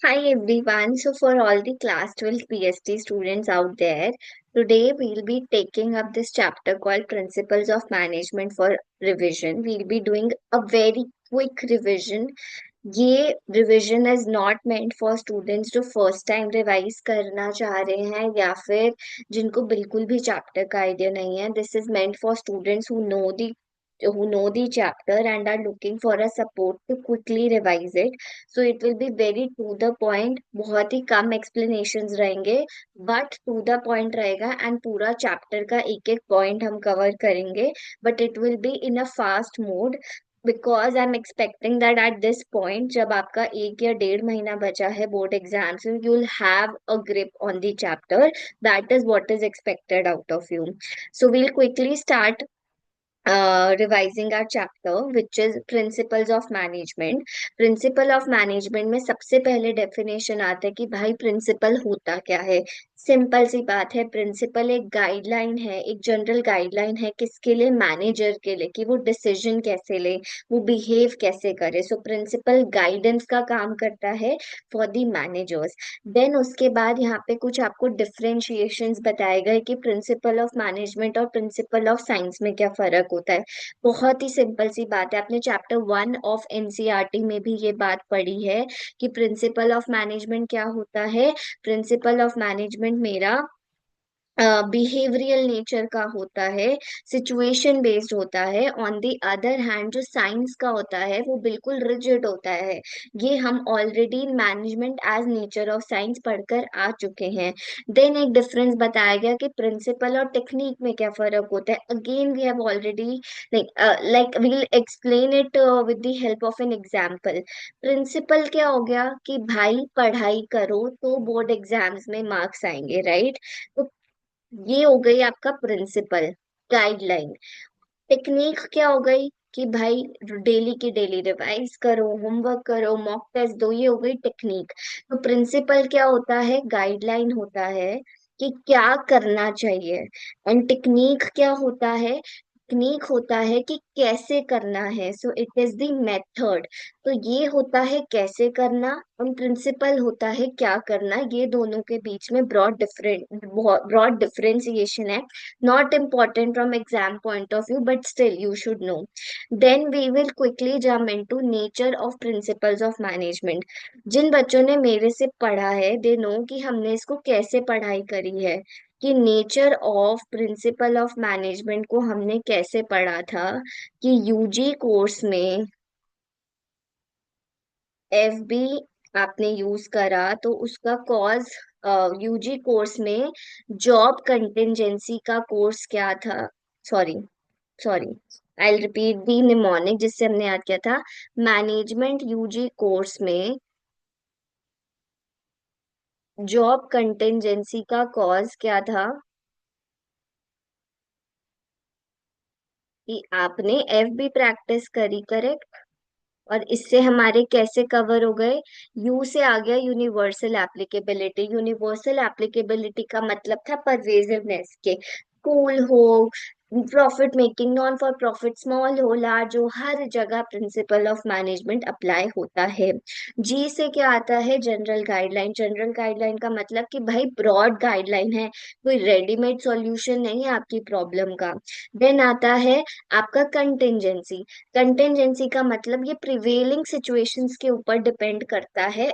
Hi everyone. So for all the class 12 PST students out there, today we'll be taking up this chapter called Principles of Management for revision. We'll be doing a very quick revision. ये revision is not meant for students जो first time revise करना चाह रहे हैं या फिर जिनको बिल्कुल भी चैप्टर का आइडिया नहीं है. This is meant for students who know the chapter and are looking for a support to quickly revise it. So it will be very to the point. बहुत ही कम explanations रहेंगे बट टू द पॉइंट रहेगा and पूरा chapter का एक एक point हम कवर करेंगे. But it will be in a fast mode because I am expecting that at this point जब आपका 1 या 1.5 महीना बचा है बोर्ड एग्जाम से you will have a grip on the chapter. That is what is expected out of you. So we'll quickly start revising our chapter which is principles of management. Principle of management में सबसे पहले definition आता है कि भाई principal होता क्या है. सिंपल सी बात है. प्रिंसिपल एक गाइडलाइन है, एक जनरल गाइडलाइन है किसके लिए, मैनेजर के लिए, कि वो डिसीजन कैसे ले, वो बिहेव कैसे करे. सो प्रिंसिपल गाइडेंस का काम करता है फॉर द मैनेजर्स. देन उसके बाद यहाँ पे कुछ आपको डिफरेंशिएशंस बताए गए कि प्रिंसिपल ऑफ मैनेजमेंट और प्रिंसिपल ऑफ साइंस में क्या फर्क होता है. बहुत ही सिंपल सी बात है. आपने चैप्टर 1 ऑफ एनसीईआरटी में भी ये बात पढ़ी है कि प्रिंसिपल ऑफ मैनेजमेंट क्या होता है. प्रिंसिपल ऑफ मैनेजमेंट मेरा बिहेवियरल नेचर का होता है, सिचुएशन बेस्ड होता है. ऑन द अदर हैंड जो साइंस का होता है वो बिल्कुल रिजिड होता है. ये हम already management as nature of science पढ़कर आ चुके हैं. देन एक डिफरेंस बताया गया कि प्रिंसिपल और टेक्निक में क्या फर्क होता है. Again we have already like we'll explain it with the help of an example. Principle क्या हो गया कि भाई पढ़ाई करो तो बोर्ड एग्जाम्स में मार्क्स आएंगे, राइट. तो ये हो गई आपका प्रिंसिपल गाइडलाइन. टेक्निक क्या हो गई कि भाई डेली की डेली रिवाइज करो, होमवर्क करो, मॉक टेस्ट दो. ये हो गई टेक्निक. तो प्रिंसिपल क्या होता है, गाइडलाइन होता है कि क्या करना चाहिए. एंड टेक्निक क्या होता है, टेक्निक होता है कि कैसे करना है. So it is the method. तो ये होता है कैसे करना और प्रिंसिपल होता है क्या करना. ये दोनों के बीच में ब्रॉड डिफरेंशिएशन है. not important from exam point of view but still you should know. Then we will quickly jump into nature of principles of management. जिन बच्चों ने मेरे से पढ़ा है दे नो कि हमने इसको कैसे पढ़ाई करी है, कि nature of principle of management को हमने कैसे पढ़ा था. कि यूजी कोर्स में एफबी आपने यूज करा तो उसका कॉज, यूजी कोर्स में जॉब कंटिजेंसी का कोर्स क्या था. Sorry sorry, I repeat the mnemonic जिससे हमने याद किया था. मैनेजमेंट यूजी कोर्स में जॉब कंटिजेंसी का कॉज क्या था. कि आपने एफ बी प्रैक्टिस करी, करेक्ट. और इससे हमारे कैसे कवर हो गए. यू से आ गया यूनिवर्सल एप्लीकेबिलिटी. यूनिवर्सल एप्लीकेबिलिटी का मतलब था परवेजिवनेस के. स्कूल हो, profit making, non for profit, small हो लार्ज हो, हर जगह प्रिंसिपल ऑफ मैनेजमेंट अप्लाई होता है. जी से क्या आता है, जनरल गाइडलाइन. जनरल गाइडलाइन का मतलब कि भाई ब्रॉड गाइडलाइन है, कोई रेडीमेड सॉल्यूशन नहीं है आपकी प्रॉब्लम का. देन आता है आपका कंटिजेंसी. कंटिजेंसी का मतलब ये प्रिवेलिंग सिचुएशंस के ऊपर डिपेंड करता है.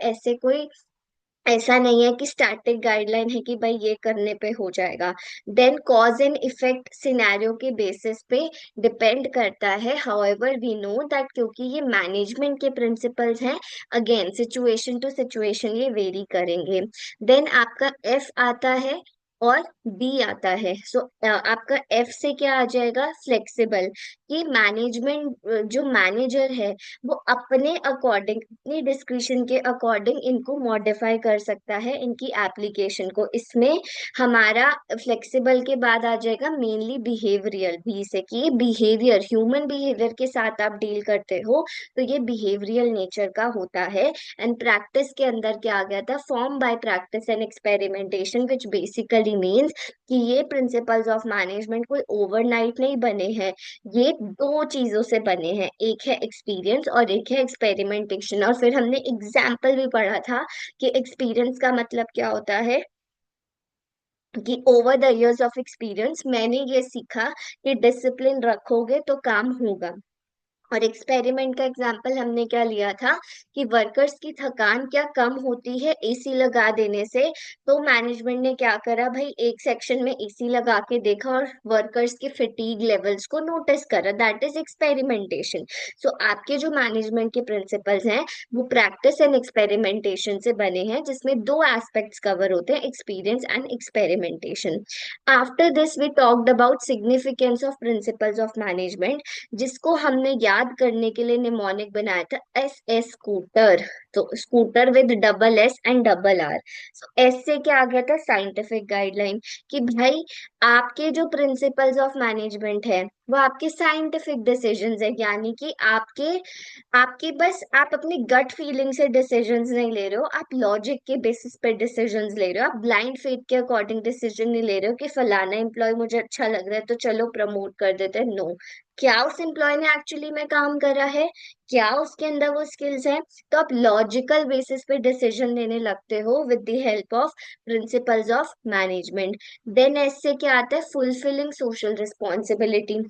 ऐसा नहीं है कि स्टैटिक गाइडलाइन है कि भाई ये करने पे हो जाएगा. Then cause and effect scenario के बेसिस पे डिपेंड करता है. हाउएवर वी नो दैट क्योंकि ये मैनेजमेंट के प्रिंसिपल्स हैं, अगेन सिचुएशन टू सिचुएशन ये वेरी करेंगे. देन आपका एफ आता है और बी आता है. सो आपका एफ से क्या आ जाएगा, फ्लेक्सिबल. कि मैनेजमेंट जो मैनेजर है वो अपने अकॉर्डिंग, अपनी डिस्क्रिप्शन के अकॉर्डिंग इनको मॉडिफाई कर सकता है, इनकी एप्लीकेशन को. इसमें हमारा फ्लेक्सिबल के बाद आ जाएगा मेनली बिहेवियरल, बी से कि बिहेवियर, ह्यूमन बिहेवियर के साथ आप डील करते हो तो ये बिहेवियरल नेचर का होता है. एंड प्रैक्टिस के अंदर क्या आ गया था, form by practice and experimentation which basically basically means कि ये प्रिंसिपल्स ऑफ मैनेजमेंट कोई ओवरनाइट नहीं बने हैं। ये दो चीजों से बने हैं, एक है एक्सपीरियंस और एक है एक्सपेरिमेंटेशन। और फिर हमने एग्जाम्पल भी पढ़ा था कि एक्सपीरियंस का मतलब क्या होता है, कि over the years of experience मैंने ये सीखा कि डिसिप्लिन रखोगे तो काम होगा। और एक्सपेरिमेंट का एग्जाम्पल हमने क्या लिया था कि वर्कर्स की थकान क्या कम होती है एसी लगा देने से। तो मैनेजमेंट ने क्या करा भाई, एक सेक्शन में एसी लगा के देखा और वर्कर्स के फिटीग लेवल्स को नोटिस करा, दैट इज एक्सपेरिमेंटेशन। सो आपके जो मैनेजमेंट के प्रिंसिपल्स हैं वो प्रैक्टिस एंड एक्सपेरिमेंटेशन से बने हैं, जिसमें दो एस्पेक्ट्स कवर होते हैं, experience and experimentation. After this we talked about significance of principles of management, जिसको हमने याद करने के लिए निमोनिक बनाया था एस एस स्कूटर। तो scooter with double S and double R. S से क्या आ गया था, साइंटिफिक गाइडलाइन, कि भाई आपके जो प्रिंसिपल्स ऑफ मैनेजमेंट है वो आपके साइंटिफिक डिसीजंस है, यानी कि आपके आपकी बस आप अपनी गट फीलिंग से डिसीजंस नहीं ले रहे हो, आप लॉजिक के बेसिस पे डिसीजंस ले रहे हो, आप ब्लाइंड फेथ के अकॉर्डिंग डिसीजन नहीं ले रहे हो कि फलाना एम्प्लॉय मुझे अच्छा लग रहा है तो चलो प्रमोट कर देते हैं। नो, क्या उस एम्प्लॉय ने एक्चुअली में काम करा है, क्या उसके अंदर वो स्किल्स हैं, तो आप लॉजिकल बेसिस पे डिसीजन लेने लगते हो with the help of principles of management. Then ऐसे क्या आता है, फुलफिलिंग सोशल रिस्पॉन्सिबिलिटी।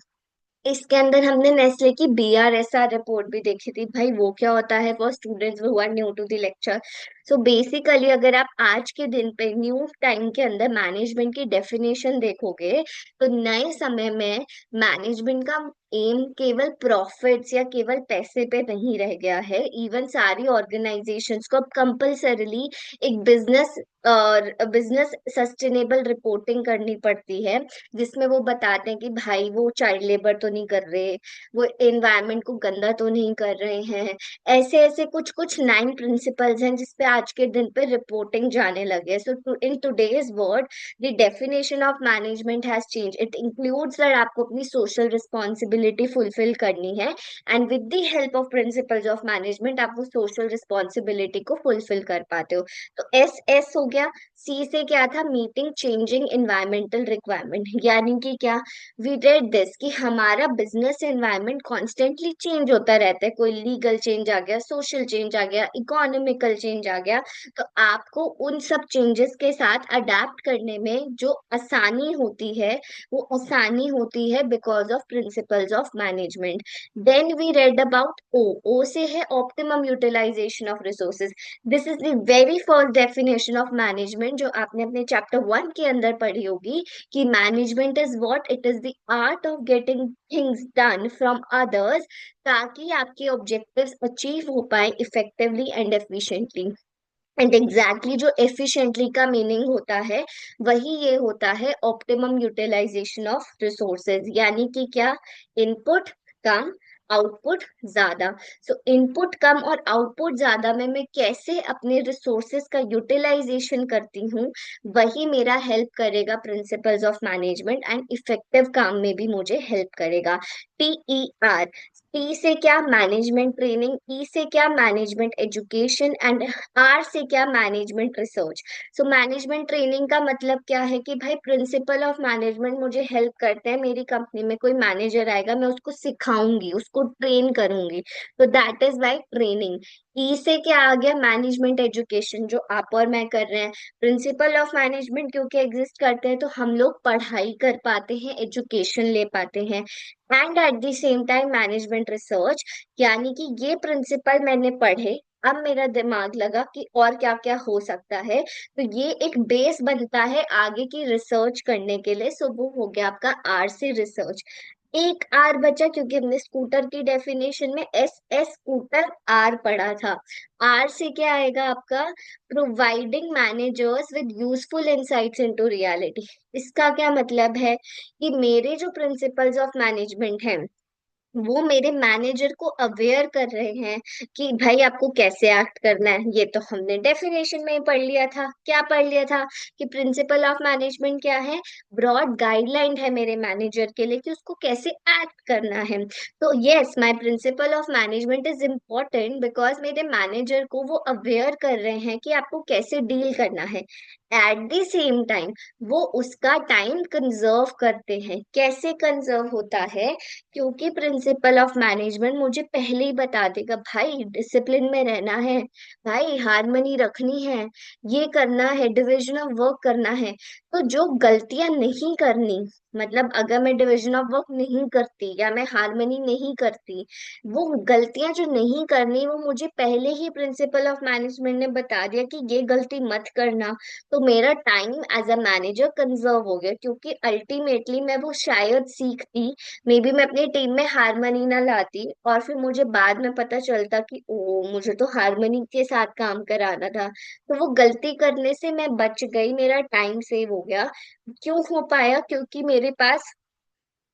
इसके अंदर हमने नेस्ले की BRSR रिपोर्ट भी देखी थी। भाई वो क्या होता है, for students who are new to the lecture. So basically अगर आप आज के दिन पे न्यू टाइम के अंदर मैनेजमेंट की डेफिनेशन देखोगे, तो नए समय में मैनेजमेंट का एम केवल प्रॉफिट्स या केवल पैसे पे नहीं रह गया है। इवन सारी ऑर्गेनाइजेशंस को अब कंपल्सरीली एक और बिजनेस सस्टेनेबल रिपोर्टिंग करनी पड़ती है, जिसमें वो बताते हैं कि भाई वो चाइल्ड लेबर तो नहीं कर रहे, वो एनवायरनमेंट को गंदा तो नहीं कर रहे हैं। ऐसे ऐसे कुछ कुछ 9 प्रिंसिपल्स हैं जिसपे आज के दिन पे रिपोर्टिंग जाने लगे। So in today's world the definition of management has change, it includes that आपको अपनी सोशल रिस्पॉन्सिबिलिटी फुलफिल करनी है, and with the help of principles of management आप वो सोशल रिस्पॉन्सिबिलिटी को फुलफिल कर पाते हो। तो एस एस हो गया। सी से क्या था, मीटिंग चेंजिंग इन्वायरमेंटल रिक्वायरमेंट, यानी कि क्या, वी रेड दिस कि हमारा बिजनेस एनवायरनमेंट कॉन्स्टेंटली चेंज होता रहता है, कोई लीगल चेंज आ गया, सोशल चेंज आ गया, इकोनॉमिकल चेंज आ गया। तो आपको उन सब चेंजेस के साथ अडेप्ट करने में जो आसानी होती है वो आसानी होती है because of principles of management. Then we read about O. O से है optimum utilisation of resources. This is the very first definition of management जो आपने अपने चैप्टर 1 के अंदर पढ़ी होगी, कि management is what, it is the art of getting things done from others, ताकि आपके ऑब्जेक्टिव्स अचीव हो पाए effectively and efficiently. And exactly जो एफिशिएंटली का मीनिंग होता है वही ये होता है ऑप्टिमम यूटिलाइजेशन ऑफ रिसोर्सेज, यानी कि क्या, इनपुट कम आउटपुट ज्यादा। सो इनपुट कम और आउटपुट ज्यादा में मैं कैसे अपने रिसोर्सेज का यूटिलाइजेशन करती हूँ, वही मेरा हेल्प करेगा principles of management, and effective काम में भी मुझे हेल्प करेगा। TER, टी से क्या, मैनेजमेंट ट्रेनिंग, ई से क्या, मैनेजमेंट एजुकेशन, एंड आर से क्या, management research. So management training का मतलब क्या है कि भाई प्रिंसिपल ऑफ मैनेजमेंट मुझे हेल्प करते हैं, मेरी कंपनी में कोई मैनेजर आएगा मैं उसको सिखाऊंगी, उसको ट्रेन करूंगी, तो दैट इज बाय ट्रेनिंग। ई से क्या आ गया, मैनेजमेंट एजुकेशन, जो आप और मैं कर रहे हैं। प्रिंसिपल ऑफ मैनेजमेंट क्योंकि एग्जिस्ट करते हैं तो हम लोग पढ़ाई कर पाते हैं, एजुकेशन ले पाते हैं। And at the same time management research, यानी कि ये प्रिंसिपल मैंने पढ़े, अब मेरा दिमाग लगा कि और क्या क्या हो सकता है, तो ये एक बेस बनता है आगे की रिसर्च करने के लिए। सो वो हो गया आपका आर से रिसर्च। एक आर बचा क्योंकि हमने स्कूटर की डेफिनेशन में एस एस स्कूटर आर पढ़ा था। आर से क्या आएगा आपका, providing managers with useful insights into reality. इसका क्या मतलब है कि मेरे जो प्रिंसिपल्स ऑफ मैनेजमेंट हैं वो मेरे मैनेजर को अवेयर कर रहे हैं कि भाई आपको कैसे एक्ट करना है। ये तो हमने डेफिनेशन में ही पढ़ लिया था, क्या पढ़ लिया था, कि प्रिंसिपल ऑफ मैनेजमेंट क्या है, ब्रॉड गाइडलाइन है मेरे मैनेजर के लिए कि उसको कैसे एक्ट करना है। तो yes, my principle of management is important because मेरे मैनेजर को वो अवेयर कर रहे हैं कि आपको कैसे डील करना है। एट द सेम टाइम वो उसका टाइम कंजर्व करते हैं। कैसे कंजर्व होता है? क्योंकि प्रिंसिपल ऑफ मैनेजमेंट मुझे पहले ही बता देगा, भाई डिसिप्लिन में रहना है, भाई हार्मनी रखनी है, ये करना है, डिवीजन ऑफ वर्क करना है। तो जो गलतियां नहीं करनी, मतलब अगर मैं डिवीजन ऑफ वर्क नहीं करती या मैं हार्मनी नहीं करती, वो गलतियां जो नहीं करनी वो मुझे पहले ही प्रिंसिपल ऑफ मैनेजमेंट ने बता दिया कि ये गलती मत करना। तो मेरा time as a manager conserve हो गया, क्योंकि अल्टीमेटली मैं वो शायद सीखती, मे बी मैं अपनी टीम में हारमोनी ना लाती और फिर मुझे बाद में पता चलता कि ओ मुझे तो हारमोनी के साथ काम कराना था। तो वो गलती करने से मैं बच गई, मेरा टाइम सेव हो गया। क्यों हो पाया? क्योंकि मेरे पास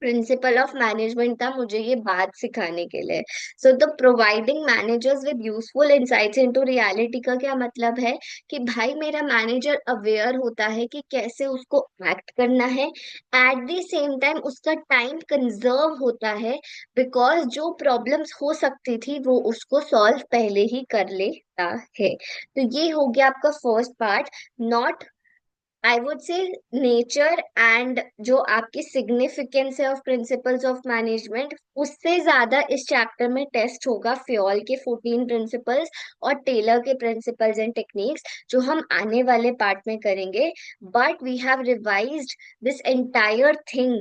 प्रिंसिपल ऑफ मैनेजमेंट था मुझे ये बात सिखाने के लिए। So the providing managers with useful insights into reality का क्या मतलब है? कि भाई मेरा मैनेजर अवेयर होता है कि कैसे उसको एक्ट करना है, एट द सेम टाइम उसका टाइम कंजर्व होता है, बिकॉज जो प्रॉब्लम्स हो सकती थी वो उसको सॉल्व पहले ही कर लेता है। तो ये हो गया आपका first part. Not, I would say, nature and जो आपकी सिग्निफिकेंस है ऑफ प्रिंसिपल्स ऑफ मैनेजमेंट, उससे ज्यादा इस चैप्टर में टेस्ट होगा फ्योल के 14 प्रिंसिपल्स और टेलर के प्रिंसिपल्स एंड टेक्निक्स, जो हम आने वाले पार्ट में करेंगे। But we have revised this entire thing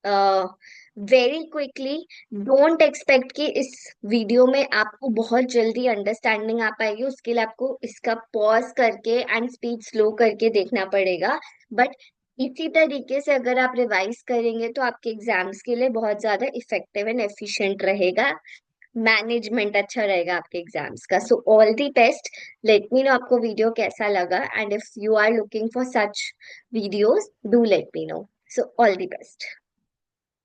very quickly. Don't expect कि इस वीडियो में आपको बहुत जल्दी अंडरस्टैंडिंग आ पाएगी, उसके लिए आपको इसका पॉज करके एंड स्पीड स्लो करके देखना पड़ेगा। बट इसी तरीके से अगर आप रिवाइज करेंगे तो आपके एग्जाम्स के लिए बहुत ज्यादा इफेक्टिव एंड एफिशिएंट रहेगा, मैनेजमेंट अच्छा रहेगा आपके एग्जाम्स का। So all the best. Let me know आपको वीडियो कैसा लगा, and if you are looking for such videos do let me know. So all the best.